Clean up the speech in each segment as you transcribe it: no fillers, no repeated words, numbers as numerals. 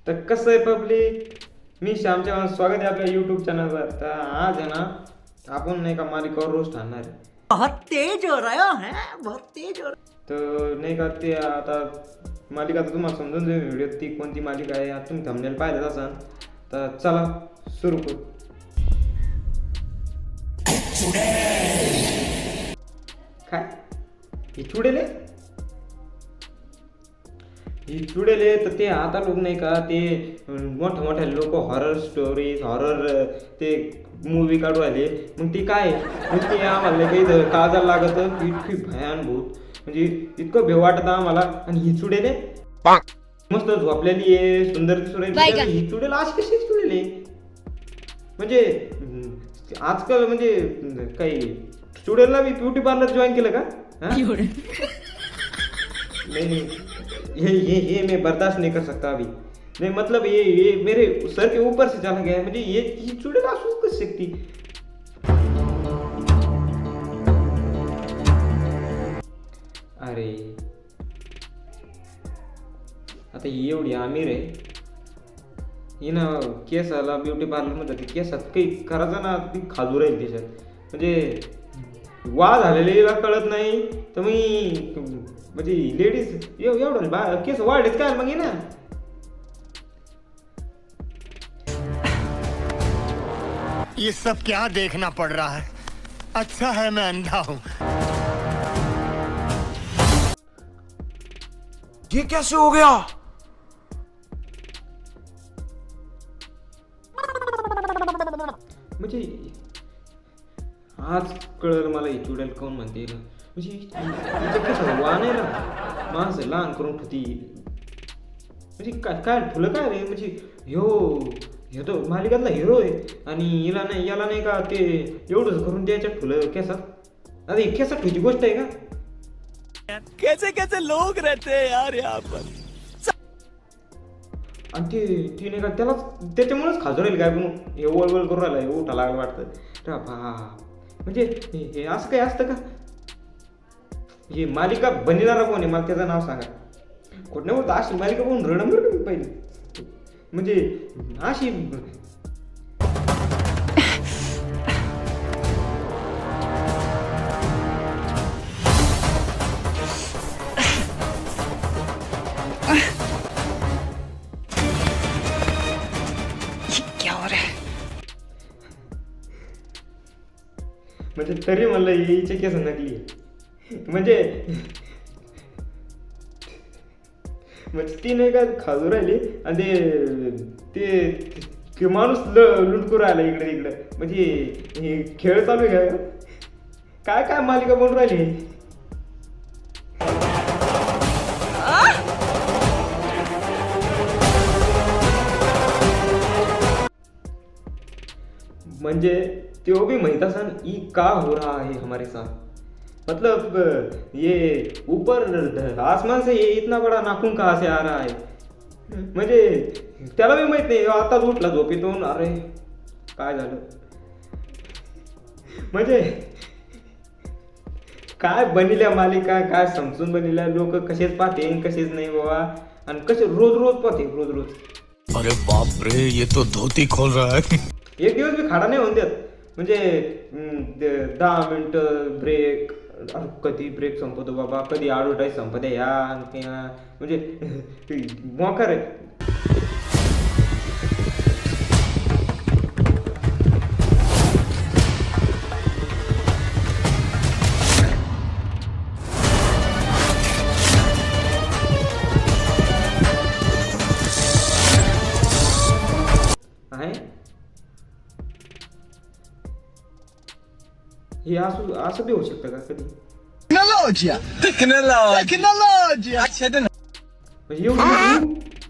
तर कसं आहे पब्लिक, मी श्यामच्या स्वागत आहे आपल्या यूट्यूब चॅनलवर. तर आज आहे ना आपण नाही का मालिकावर रोज ठरणार आहे. बहुत तेज हो रहा है, बहुत तेज हो रहा तर नाही का ते आता मालिका तर तुम्हाला समजून जाईल व्हिडिओ ती कोणती मालिका आहे. आता तुम्ही थंबनेल पाहिलंच असाल. तर चला सुरू करू. काय ही चुडेले तर ते आता लोक नाही का ते मोठ्या लोक हॉरर स्टोरीज हॉरर ते मूवी काढू आले. मग ते काय मग ते आम्हाला काही काजाला लागत इतकी भयानभूत म्हणजे इतकं भेव वाटत आम्हाला. आणि ही चुडेले मस्त झोपलेली आहे, सुंदर दिसू राहिली. ही चुडेल अशी कशी चुडेले म्हणजे आजकाल म्हणजे काही चुडेलला मी ब्युटी पार्लर जॉईन केलं का? नहीं ये मैं बर्दाश्त नहीं कर सकता अभी. नहीं मतलब ये मेरे सर के ऊपर से चला गया है. म्हणजे ये चुड़ैल आंसू कस सकती. अरे आता ही एवढी आमिर आहे, ही ना केसाला ब्युटी पार्लर मध्ये केसात काही करायचं ना ती खाजू राहील त्याच्यात. म्हणजे वा झालेला कळत नाही तर मी म्हणजे लेडीज एवढं केस वाढलेत काय मग ना. ये सब क्या देखना पड़ रहा है. अच्छा है मैं अंधा हूं. ये कैसे हो गया? म्हणजे आज कळलं मला ही चुडेल कोण म्हणते ना. म्हणजे कसं वा नाही ना माणसं लहान करून ठेवती. म्हणजे काय काय फुलं काय रे म्हणजे ह्यो तो मालिकातला हिरो आहे आणि हिला नाही याला नाही का ते एवढंच करून द्यायच्या फुलं केसात. अरे केसात ठेवची गोष्ट आहे का? कैसे कैसे लोग रहते हैं यार यहाँ पर. आणि ती नाही का त्यालाच त्याच्यामुळेच खाजू राहील काय पण हे वळवळ करून राहिला हे उठा लागलं वाटतं. म्हणजे हे असं काही असतं का? ही मालिका बनणारा कोण आहे मला त्याचं नाव सांगा. कुठं होतं अशी मालिका कोण रणंबर का मी पहिली म्हणजे अशी. क्या हो रहा है. म्हणजे तरी म्हणलं हिचे केस नकली म्हणजे ती नाही का खाजू राहिली आणि ते माणूस लुटकू राहिला इकडे म्हणजे हे खेळ चालू आहे काय काय मालिका बनून राहिली. म्हणजे त्यो भी माहित असन ई का हो रहा है हमारे साथ. मतलब ये ऊपर आसमान से ये इतना बड़ा नाखून कहाँ से आ रहा है. म्हणजे त्याला बी माहित नाही आताच उठला झोपेतून. अरे काय झालं म्हणजे काय बनिल्या मालिका काय समजून बनिल्या. लोक कसेच पाहते कसेच नाही बाबा. आणि कसे रोज पाहते रोज. अरे बाप रे ये तो धोती खोल रहा है. एक दिवस बी खाडा नाही होऊन देत. म्हणजे 10 मिनिटं ब्रेक. कधी ब्रेक संपवतो बाबा कधी ॲडव्हर्टाईज संपते या म्हणजे मोकार आहे. हे असं बी होऊ शकतं का कधी. म्हणजे एवढं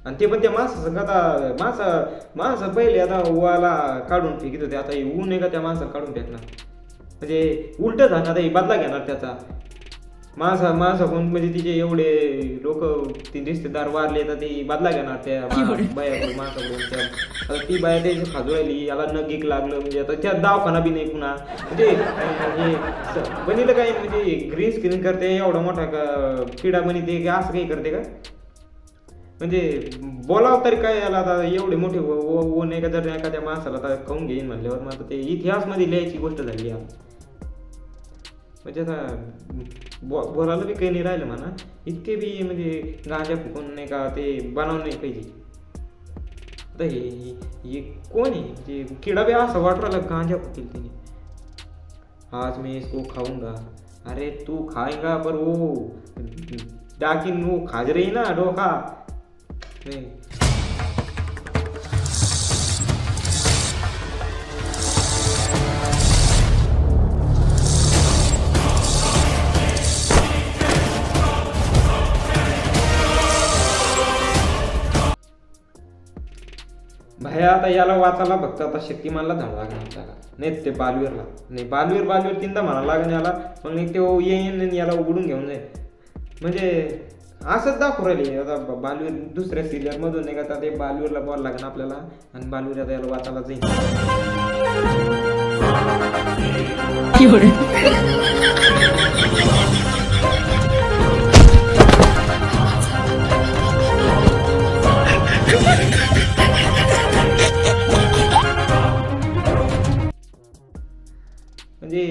आणि ते पण त्या माणसाचं आता माणसं पहिले आता उवाला काढून फेकीत होते. आता हे ऊन आहे का त्या माणसाला काढून फेकणार म्हणजे उलट झालं. आता हे बदला घेणार त्याचा माणसाकडून म्हणजे तिचे एवढे लोक ती रिश्तेदार वारले तर ती बदला घेणार त्या बायाकडून माणसाकडून. आता ती बाया त्याची खाजू राहिली याला नगीक लागलं म्हणजे आता त्या दवाखाना बी नाही पुन्हा. म्हणजे बनिलं काय म्हणजे ग्रीन स्क्रीन करते एवढा मोठा किडा बनिते की असं काही करते का. म्हणजे बोलावं तरी काय याला आता एवढे मोठे ऊन आहे का जर एखाद्या माणसाला आता खाऊन घेईन म्हणल्यावर मग आता ते इतिहासमध्ये लिहायची गोष्ट झाली आहे. म्हणजे आता बोलायला बी काही नाही राहिलं म्हणा, इतके बी म्हणजे गांजा फुकून नाही का ते बनवून नाही पाहिजे. आता हे कोण आहे जे किडा बी असं वाटू राहिला गांजा फुकेल त्याने. आज मैं इसको खाऊंगा. अरे तू खाएगा पर वो डाकिन वो खाज रही ना डोका. नहीं. भाया आता याला वाचायला फक्त आता शक्तिमानला धडा लागणार त्याला, नाही ते बालवीरला नाही. बालवीर तीनदा म्हणा लागेल याला, मग नाही ते येईन आणि याला उघडून घेऊन जाईल. म्हणजे असंच दाखवू राहिले आता बालवीर दुसऱ्या सिरियल मधून नाही का ते बालवीरला बॉल लागेल आपल्याला आणि बालवीर आता याला वाचायला जाईल. म्हणजे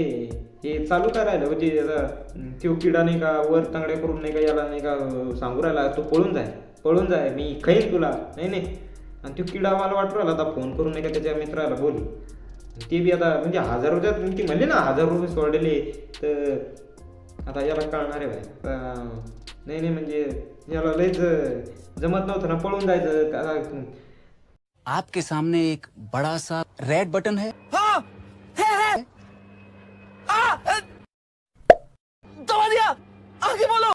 हे चालू काय राहिलं म्हणजे आता तो किडा नाही का वर तांगड्या करून नाही का याला नाही का सांगू राहिला तो पळून जाय मी खाईन तुला. नाही आणि तो किडा मला वाटू राहिला आता फोन करून नाही का त्याच्या मित्राला बोल. ते बी आता म्हणजे 1000 रुपयात ती म्हणली ना 1000 रुपये सोडले तर आता याला कळणार आहे भाई. नाही म्हणजे याला लयच जमत नव्हतं ना पळून जायचं. आपके सामने एक बड़ा सा रेड बटन है.